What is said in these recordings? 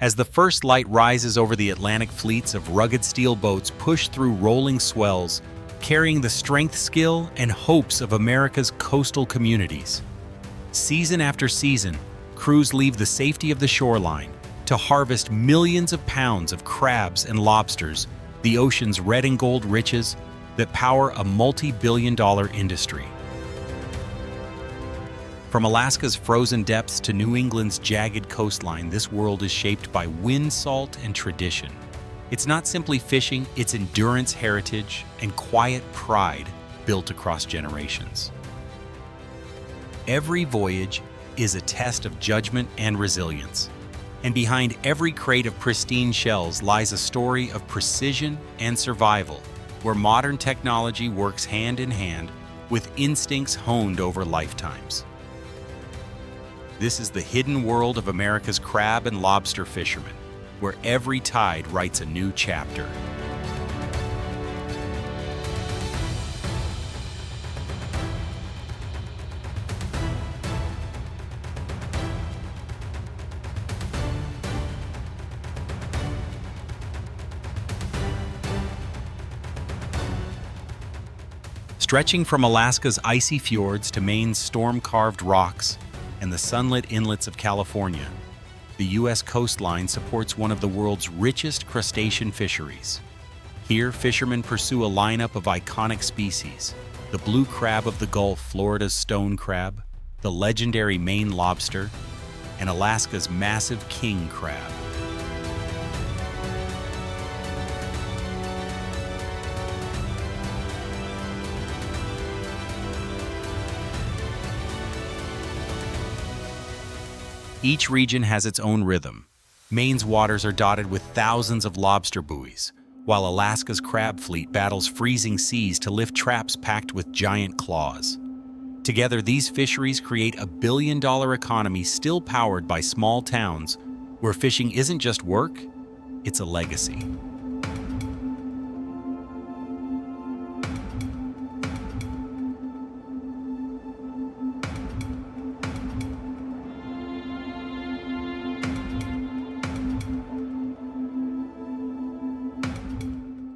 As the first light rises over the Atlantic, fleets of rugged steel boats push through rolling swells, carrying the strength, skill, and hopes of America's coastal communities. Season after season, crews leave the safety of the shoreline to harvest millions of pounds of crabs and lobsters, the ocean's red and gold riches that power a multi-billion-dollar industry. From Alaska's frozen depths to New England's jagged coastline, this world is shaped by wind, salt, and tradition. It's not simply fishing, it's endurance, heritage, and quiet pride built across generations. Every voyage is a test of judgment and resilience. And behind every crate of pristine shells lies a story of precision and survival, where modern technology works hand in hand with instincts honed over lifetimes. This is the hidden world of America's crab and lobster fishermen, where every tide writes a new chapter. Stretching from Alaska's icy fjords to Maine's storm-carved rocks and the sunlit inlets of California, the U.S. coastline supports one of the world's richest crustacean fisheries. Here, fishermen pursue a lineup of iconic species: the blue crab of the Gulf, Florida's stone crab, the legendary Maine lobster, and Alaska's massive king crab. Each region has its own rhythm. Maine's waters are dotted with thousands of lobster buoys, while Alaska's crab fleet battles freezing seas to lift traps packed with giant claws. Together, these fisheries create a billion-dollar economy still powered by small towns, where fishing isn't just work, it's a legacy.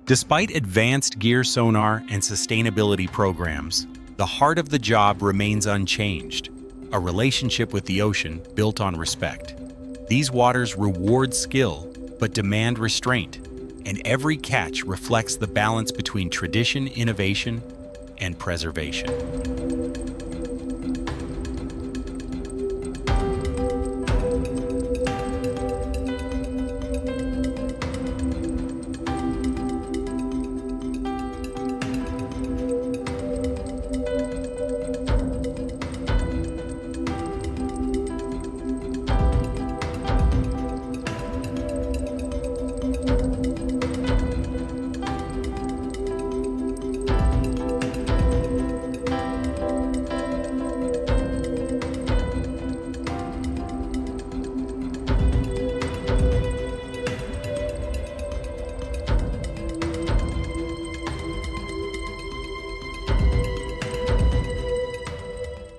Despite advanced gear, sonar, and sustainability programs, the heart of the job remains unchanged: a relationship with the ocean built on respect. These waters reward skill, but demand restraint, and every catch reflects the balance between tradition, innovation, and preservation.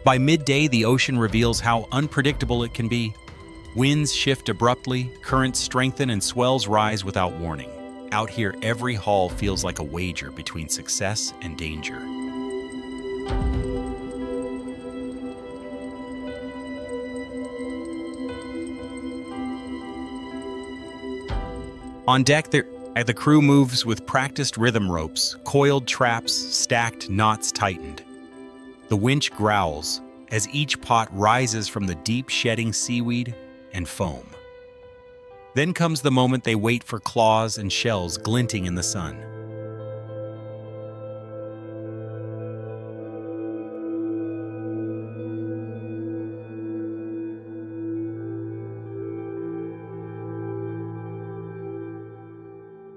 By midday, the ocean reveals how unpredictable it can be. Winds shift abruptly, currents strengthen, and swells rise without warning. Out here, every haul feels like a wager between success and danger. On deck, the crew moves with practiced rhythm ropes, coiled traps, stacked knots tightened. The winch growls as each pot rises from the deep, shedding seaweed and foam. Then comes the moment they wait for: claws and shells glinting in the sun.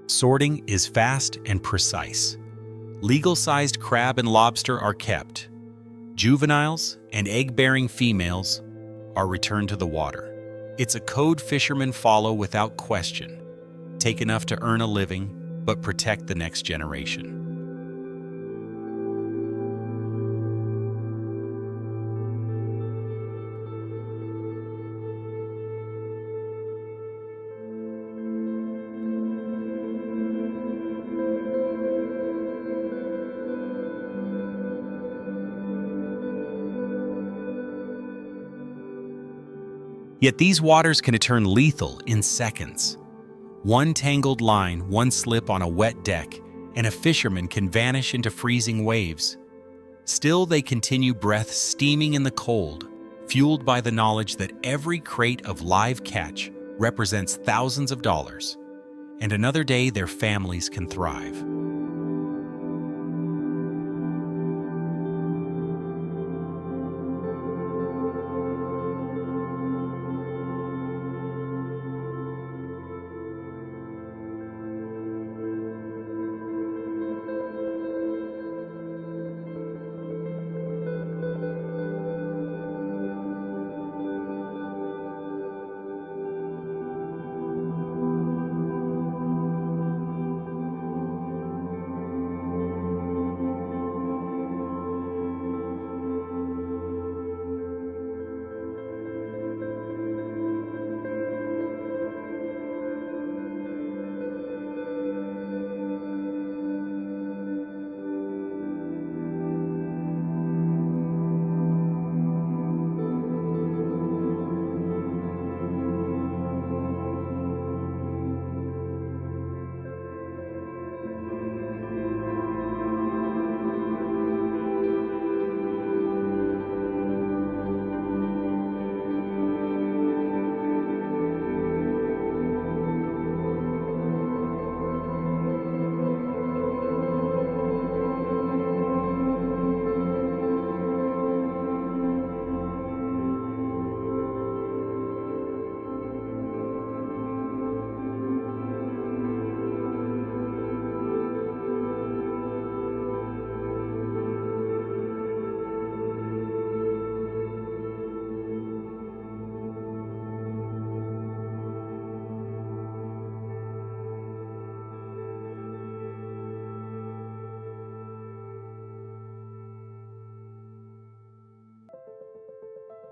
Sorting is fast and precise. Legal-sized crab and lobster are kept. Juveniles and egg-bearing females are returned to the water. It's a code fishermen follow without question. Take enough to earn a living, but protect the next generation. Yet these waters can turn lethal in seconds. One tangled line, one slip on a wet deck, and a fisherman can vanish into freezing waves. Still, they continue, breath steaming in the cold, fueled by the knowledge that every crate of live catch represents thousands of dollars, and another day their families can thrive.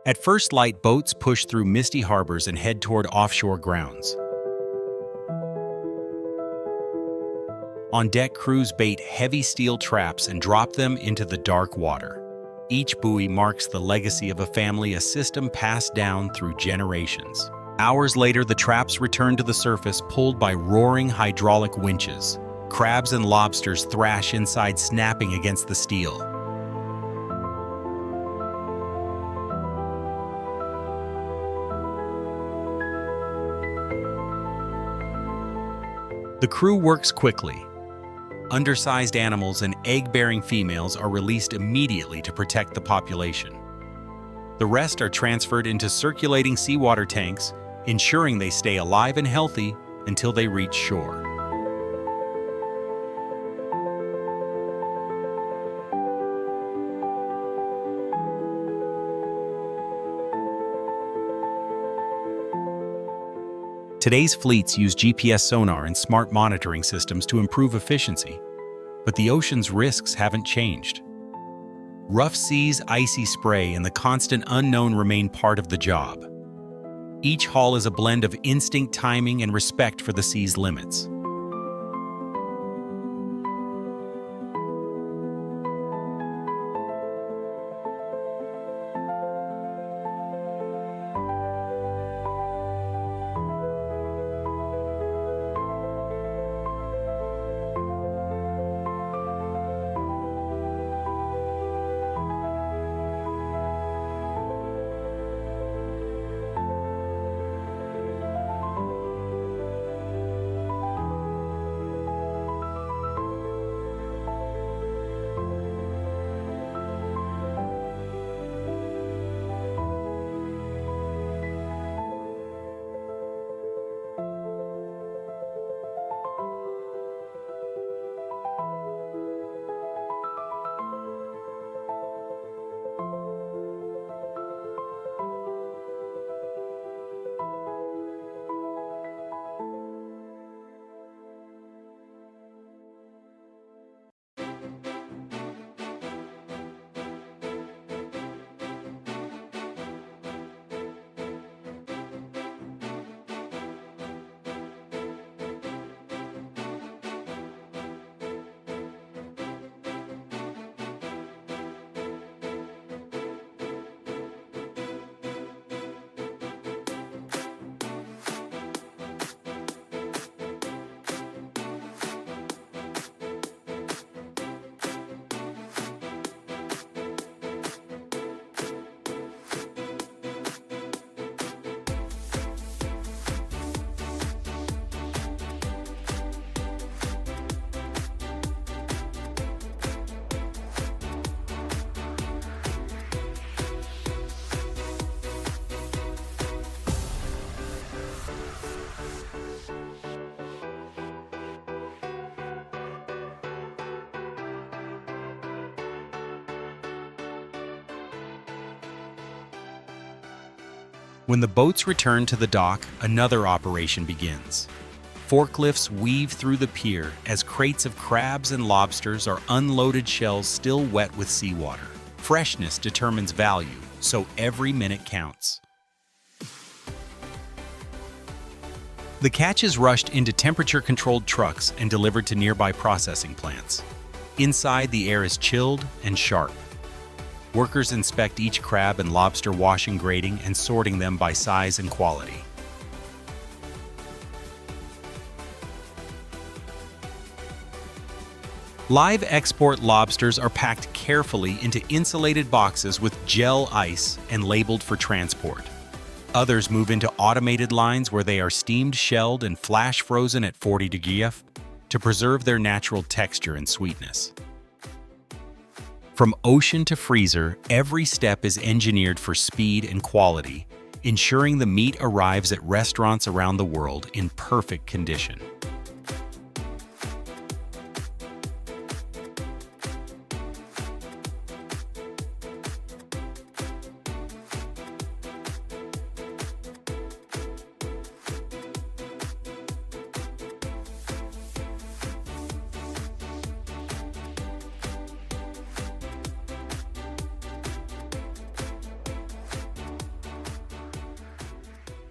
At first light, boats push through misty harbors and head toward offshore grounds. On deck, crews bait heavy steel traps and drop them into the dark water. Each buoy marks the legacy of a family, a system passed down through generations. Hours later, the traps return to the surface, pulled by roaring hydraulic winches. Crabs and lobsters thrash inside, snapping against the steel. The crew works quickly. Undersized animals and egg-bearing females are released immediately to protect the population. The rest are transferred into circulating seawater tanks, ensuring they stay alive and healthy until they reach shore. Today's fleets use GPS sonar and smart monitoring systems to improve efficiency, but the ocean's risks haven't changed. Rough seas, icy spray, and the constant unknown remain part of the job. Each haul is a blend of instinct, timing, and respect for the sea's limits. When the boats return to the dock, another operation begins. Forklifts weave through the pier as crates of crabs and lobsters are unloaded, shells still wet with seawater. Freshness determines value, so every minute counts. The catch is rushed into temperature-controlled trucks and delivered to nearby processing plants. Inside, the air is chilled and sharp. Workers inspect each crab and lobster, washing, grading, and sorting them by size and quality. Live export lobsters are packed carefully into insulated boxes with gel ice and labeled for transport. Others move into automated lines where they are steamed, shelled, and flash frozen at 40 degrees F to preserve their natural texture and sweetness. From ocean to freezer, every step is engineered for speed and quality, ensuring the meat arrives at restaurants around the world in perfect condition.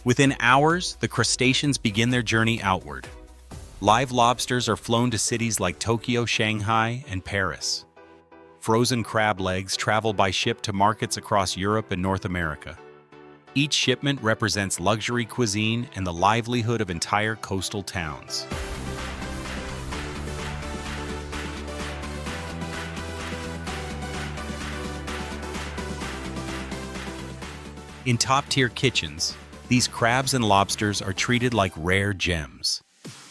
Within hours, the crustaceans begin their journey outward. Live lobsters are flown to cities like Tokyo, Shanghai, and Paris. Frozen crab legs travel by ship to markets across Europe and North America. Each shipment represents luxury cuisine and the livelihood of entire coastal towns. In top-tier kitchens, these crabs and lobsters are treated like rare gems.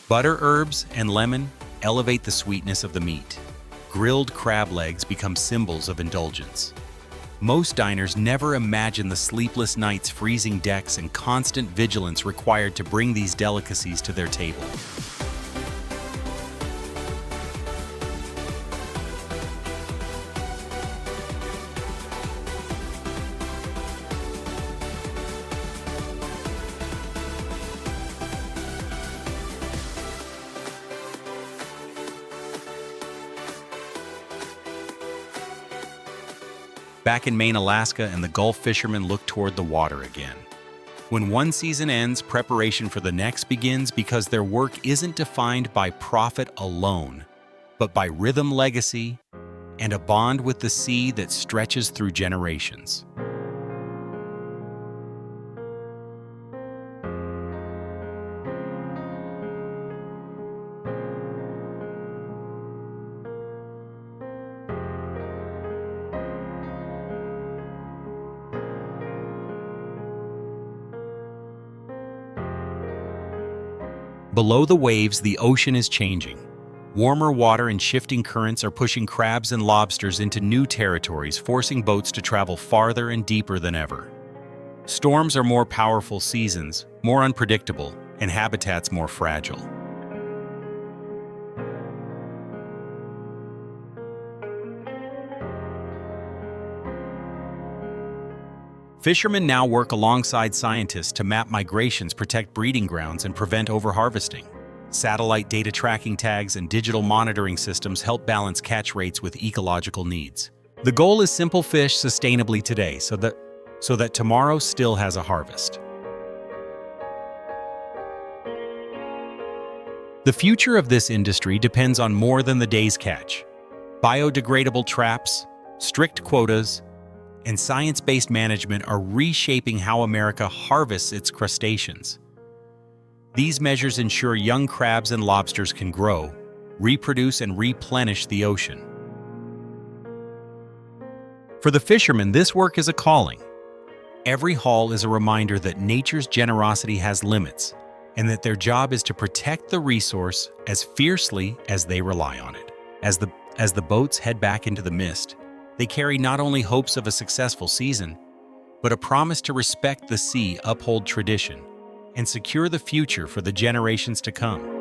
Butter, herbs, and lemon elevate the sweetness of the meat. Grilled crab legs become symbols of indulgence. Most diners never imagine the sleepless nights, freezing decks, and constant vigilance required to bring these delicacies to their table. Back in Maine, Alaska, and the Gulf fishermen look toward the water again. When one season ends, preparation for the next begins because their work isn't defined by profit alone, but by rhythm, legacy, and a bond with the sea that stretches through generations. Below the waves, the ocean is changing. Warmer water and shifting currents are pushing crabs and lobsters into new territories, forcing boats to travel farther and deeper than ever. Storms are more powerful, seasons more unpredictable, and habitats more fragile. Fishermen now work alongside scientists to map migrations, protect breeding grounds, and prevent overharvesting. Satellite data tracking tags and digital monitoring systems help balance catch rates with ecological needs. The goal is simple: fish sustainably today so that tomorrow still has a harvest. The future of this industry depends on more than the day's catch. Biodegradable traps, strict quotas, and science-based management are reshaping how America harvests its crustaceans. These measures ensure young crabs and lobsters can grow, reproduce, and replenish the ocean. For the fishermen, this work is a calling. Every haul is a reminder that nature's generosity has limits, and that their job is to protect the resource as fiercely as they rely on it. As the boats head back into the mist, they carry not only hopes of a successful season, but a promise to respect the sea, uphold tradition, and secure the future for the generations to come.